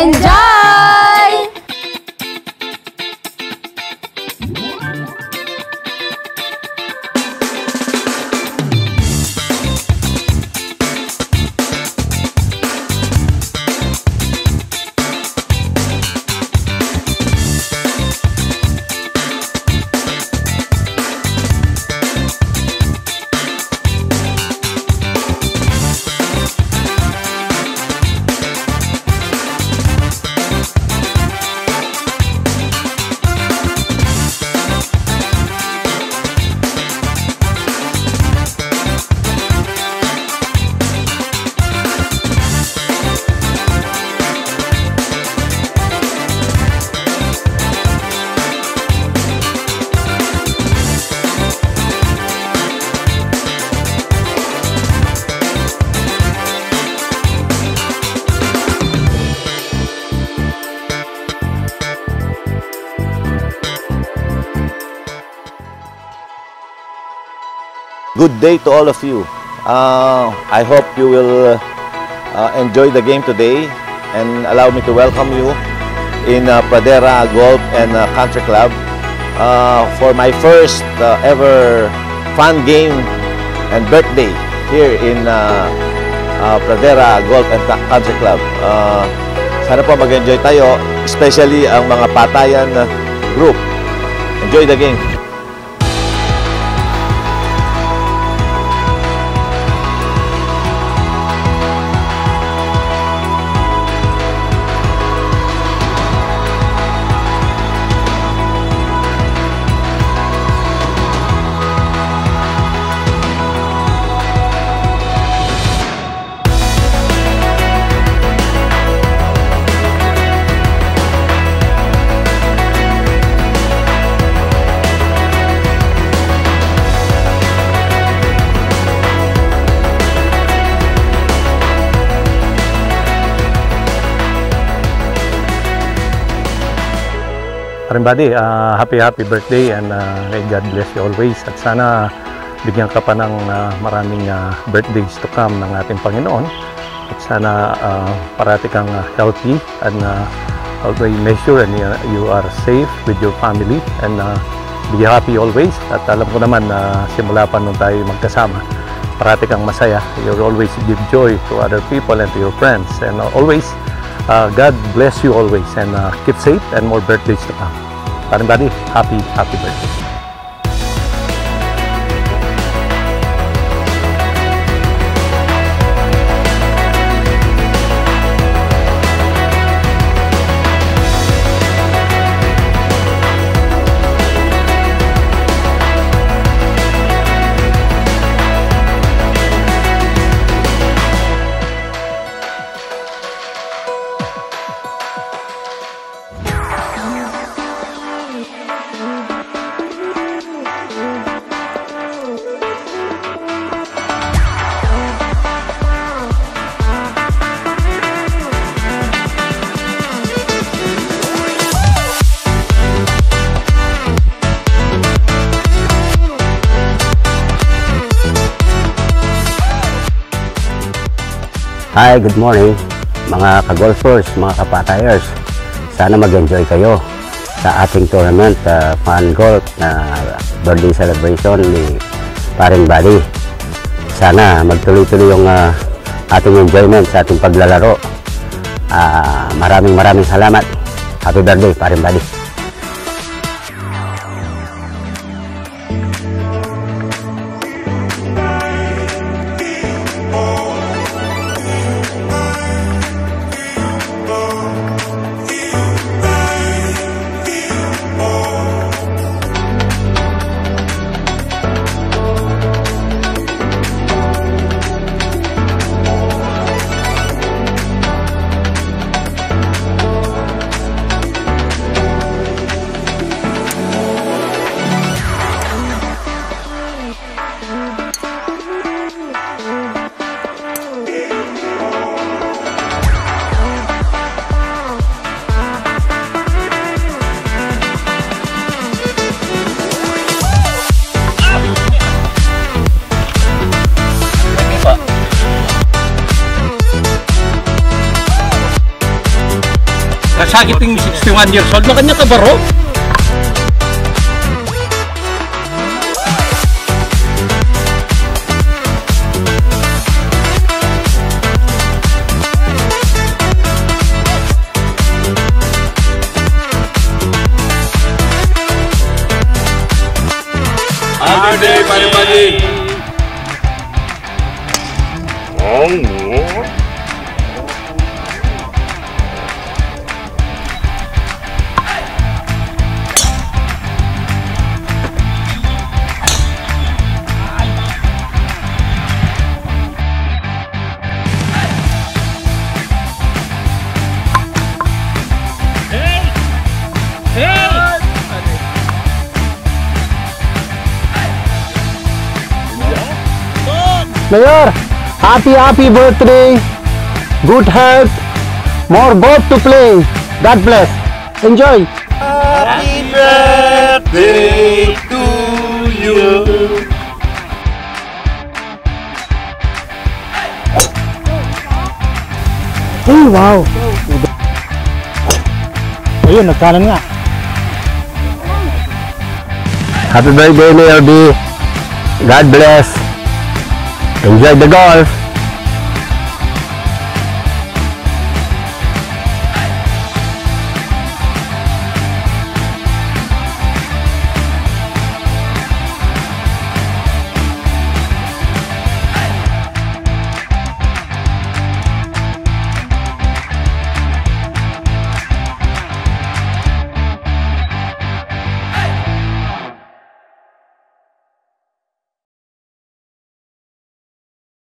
Enjoy! Good day to all of you. I hope you will enjoy the game today and allow me to welcome you in Pradera Golf and Country Club for my first ever fun game and birthday here in Pradera Golf and Country Club. Sana po mag-enjoy tayo, especially ang mga patayan group. Enjoy the game. Everybody, happy birthday and God bless you always. At sana bigyan ka pa ng maraming birthdays to come ng ating Panginoon. At sana parati kang healthy and always make sure and you are safe with your family and be happy always. At alam ko naman na simula pa nung tayo magkasama, parati kang masaya. You always give joy to other people and to your friends. And always, God bless you always and keep safe and more birthdays to come. Everybody, happy birthday. Hi, good morning mga ka-golfers, mga kapatayers. Sana mag-enjoy kayo sa ating tournament, fun golf na birthday celebration ni Paring Buddy. Sana magtuloy-tuloy yung ating enjoyment sa ating paglalaro. Maraming salamat. Happy birthday, Paring Buddy. sakit yung 61 years old na kanya kabaro. Happy birthday, Pari-Pari! Mayor, happy birthday, good health, more golf to play. God bless. Enjoy. Happy birthday to you! Oh, wow. Ayun, nagkanan nga. Happy birthday, Mayor B. God bless. Enjoy the golf.